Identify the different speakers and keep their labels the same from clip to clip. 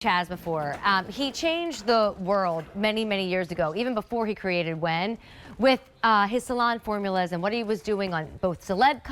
Speaker 1: Chaz before. He changed the world many, many years ago, even before he created WEN, with his salon formulas and what he was doing on both celeb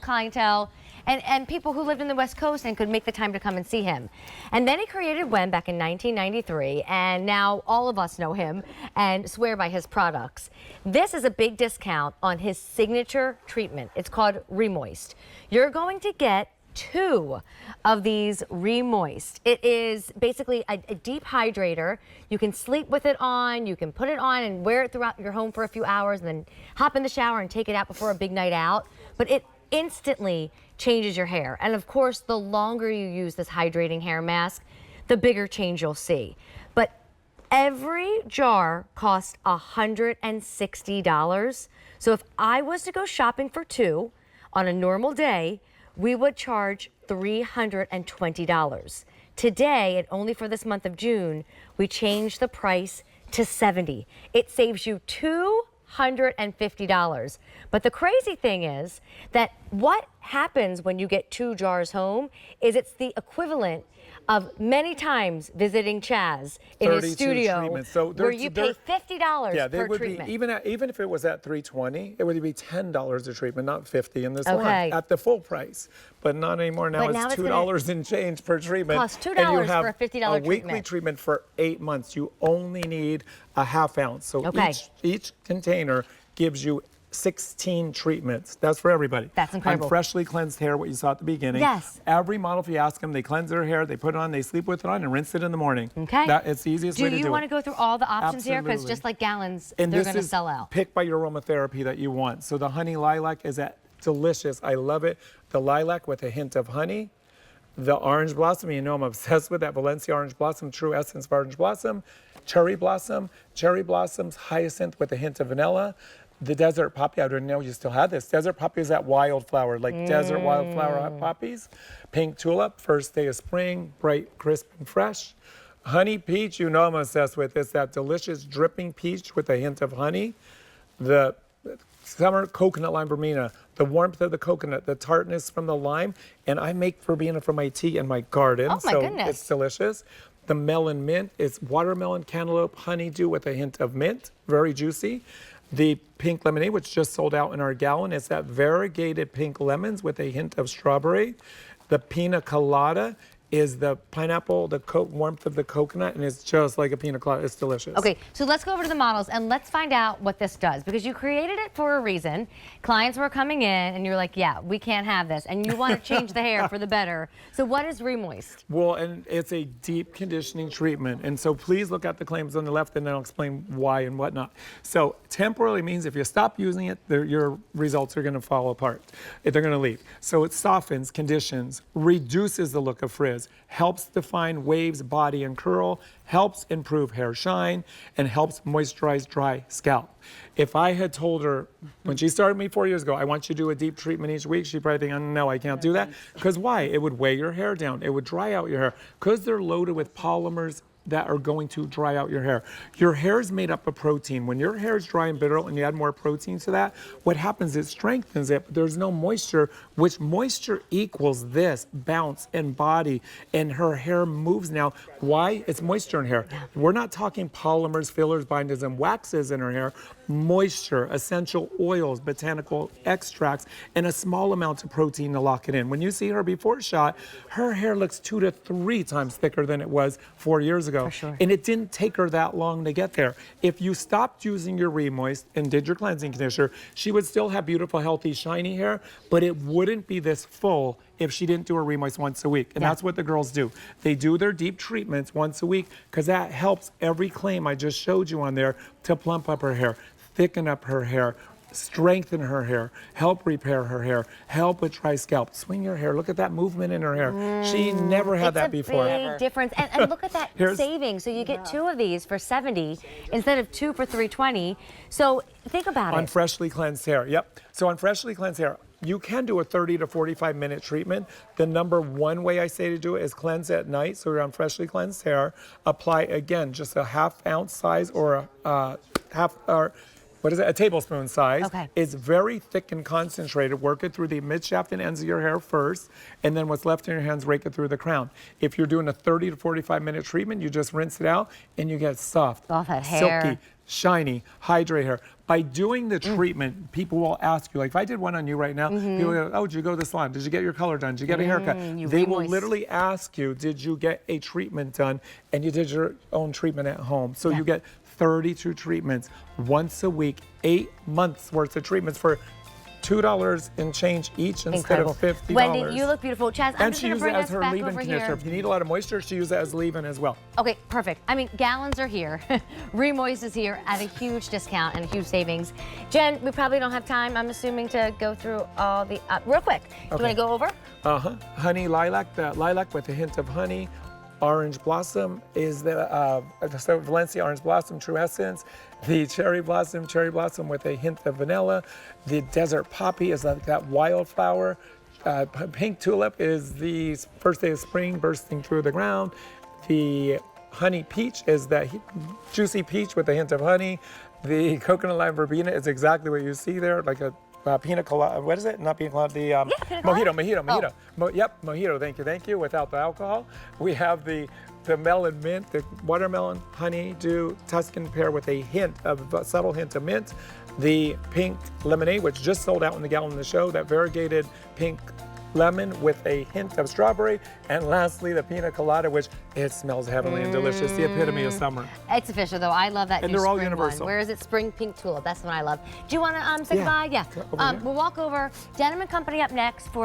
Speaker 1: clientele and people who lived in the West Coast and could make the time to come and see him. And then he created WEN back in 1993, and now all of us know him and swear by his products. This is a big discount on his signature treatment. It's called Remoist. You're going to get 2 of these Remoist. It is basically a deep hydrator. You can sleep with it on, you can put it on and wear it throughout your home for a few hours and then hop in the shower and take it out before a big night out. But it instantly changes your hair. And of course, the longer you use this hydrating hair mask, the bigger change you'll see. But every jar costs $160. So if I was to go shopping for 2 on a normal day, we would charge $320. Today, and only for this month of June, we changed the price to $70. It saves you $250. But the crazy thing is that what happens when you get 2 jars home is it's the equivalent of many times visiting Chaz in his studio,
Speaker 2: so
Speaker 1: where you pay $50 per treatment.
Speaker 2: Even if it was at $320, it would be $10 a treatment, not $50 in this one at the full price. But not anymore. Now it's $2 and change per treatment.
Speaker 1: Costs $2 for a $50 treatment.
Speaker 2: A weekly treatment for 8 months. You only need a ½ ounce. So each container gives you 16 treatments. That's for everybody.
Speaker 1: That's incredible.
Speaker 2: On freshly cleansed hair, what you saw at the beginning.
Speaker 1: Yes.
Speaker 2: Every model, if you ask them, they cleanse their hair, they put it on, they sleep with it on, and rinse it in the morning.
Speaker 1: Okay.
Speaker 2: It's the easiest way to do it.
Speaker 1: Do you want to go through all the options here? Because just like gallons, they're going to sell out.
Speaker 2: Pick by your aromatherapy that you want. So the honey lilac is delicious. I love it. The lilac with a hint of honey. The orange blossom, you know I'm obsessed with that. Valencia orange blossom, true essence of orange blossom. Cherry blossoms, hyacinth with a hint of vanilla. The desert poppy, I didn't know you still had this. Desert poppy is that wildflower, like desert wildflower poppies. Pink tulip, first day of spring, bright, crisp, and fresh. Honey peach, you know I'm obsessed with. It's that delicious dripping peach with a hint of honey. The summer coconut lime verbena, the warmth of the coconut, the tartness from the lime, and I make verbena from my tea in my garden.
Speaker 1: Oh my goodness.
Speaker 2: It's delicious. The melon mint is watermelon, cantaloupe, honeydew with a hint of mint, very juicy. The pink lemonade, which just sold out in our gallon, is that variegated pink lemons with a hint of strawberry. The pina colada is the pineapple, the warmth of the coconut, and it's just like a pina colada. It's delicious.
Speaker 1: Okay, so let's go over to the models and let's find out what this does, because you created it for a reason. Clients were coming in and you're like, yeah, we can't have this, and you want to change the hair for the better. So what is Remoist?
Speaker 2: Well, and it's a deep conditioning treatment, and so please look at the claims on the left and then I'll explain why and whatnot. So temporarily means if you stop using it, your results are going to fall apart. They're going to leave. So it softens, conditions, reduces the look of frizz, helps define waves, body, and curl, helps improve hair shine, and helps moisturize dry scalp. If I had told her when she started me 4 years ago, I want you to do a deep treatment each week, she'd probably think, oh, no, I can't do that. Because why? It would weigh your hair down. It would dry out your hair. Because they're loaded with polymers that are going to dry out your hair. Your hair is made up of protein. When your hair is dry and brittle and you add more protein to that, what happens is it strengthens it, but there's no moisture, which moisture equals this bounce and body, and her hair moves now. Why? It's moisture in hair. We're not talking polymers, fillers, binders, and waxes in her hair. Moisture, essential oils, botanical extracts, and a small amount of protein to lock it in. When you see her before shot, her hair looks 2 to 3 times thicker than it was 4 years ago.
Speaker 1: For sure.
Speaker 2: And it didn't take her that long to get there. If you stopped using your Remoist and did your cleansing conditioner, she would still have beautiful, healthy, shiny hair, but it wouldn't be this full if she didn't do her Remoist once a week. And that's what the girls do. They do their deep treatments once a week because that helps every claim I just showed you on there to plump up her hair, thicken up her hair, strengthen her hair, help repair her hair, help with dry scalp, swing your hair. Look at that movement in her hair. She never had that before.
Speaker 1: It's a big difference. And look at that saving. So you get 2 of these for $70 instead of 2 for $320. So think about it.
Speaker 2: On freshly cleansed hair, yep. So on freshly cleansed hair, you can do a 30 to 45 minute treatment. The number 1 way I say to do it is cleanse at night. So you're on freshly cleansed hair. Apply again, just a ½ ounce size or a a tablespoon size.
Speaker 1: Okay.
Speaker 2: It's very thick and concentrated. Work it through the mid-shaft and ends of your hair first, and then what's left in your hands, rake it through the crown. If you're doing a 30 to 45 minute treatment, you just rinse it out, and you get soft,
Speaker 1: Oh, that hair.
Speaker 2: silky, shiny, hydrated hair. By doing the treatment, people will ask you, like if I did one on you right now, people go, oh, did you go to the salon? Did you get your color done? Did you get a haircut? They will literally ask you, did you get a treatment done? And you did your own treatment at home. So you get 32 treatments once a week, 8 months worth of treatments for $2 and change each instead of $50.
Speaker 1: Wendy, you look beautiful. Chaz, I'm
Speaker 2: And
Speaker 1: just
Speaker 2: she
Speaker 1: going to
Speaker 2: uses it
Speaker 1: bring
Speaker 2: as
Speaker 1: us
Speaker 2: her
Speaker 1: back
Speaker 2: leave-in
Speaker 1: over
Speaker 2: conditioner.
Speaker 1: here.
Speaker 2: If you need a lot of moisture, she uses it as leave-in as well.
Speaker 1: Okay, perfect. I mean, gallons are here. Remoist is here at a huge discount and a huge savings. Jen, we probably don't have time, I'm assuming, to go through all the, real quick. Do you want to go over?
Speaker 2: Honey lilac, the lilac with a hint of honey. Orange blossom is the Valencia orange blossom, true essence. The cherry blossom with a hint of vanilla. The desert poppy is like that wildflower. Pink tulip is the first day of spring bursting through the ground. The honey peach is that juicy peach with a hint of honey. The coconut lime verbena is exactly what you see there, like a pina colada. What is it? Not pina colada. The mojito. Mojito. Thank you. Without the alcohol, we have the melon mint, the watermelon, honeydew, Tuscan pear with a subtle hint of mint. The pink lemonade, which just sold out in the gallon of the show. That variegated pink lemon with a hint of strawberry, and lastly the pina colada, which it smells heavenly and delicious, the epitome of summer.
Speaker 1: It's official though. I love that.
Speaker 2: And
Speaker 1: new
Speaker 2: they're all
Speaker 1: spring
Speaker 2: universal.
Speaker 1: One. Where is it? Spring pink tulip. That's the one I love. Do you want to say goodbye? Yeah.
Speaker 2: Over here.
Speaker 1: We'll walk over. Denim & Company up next for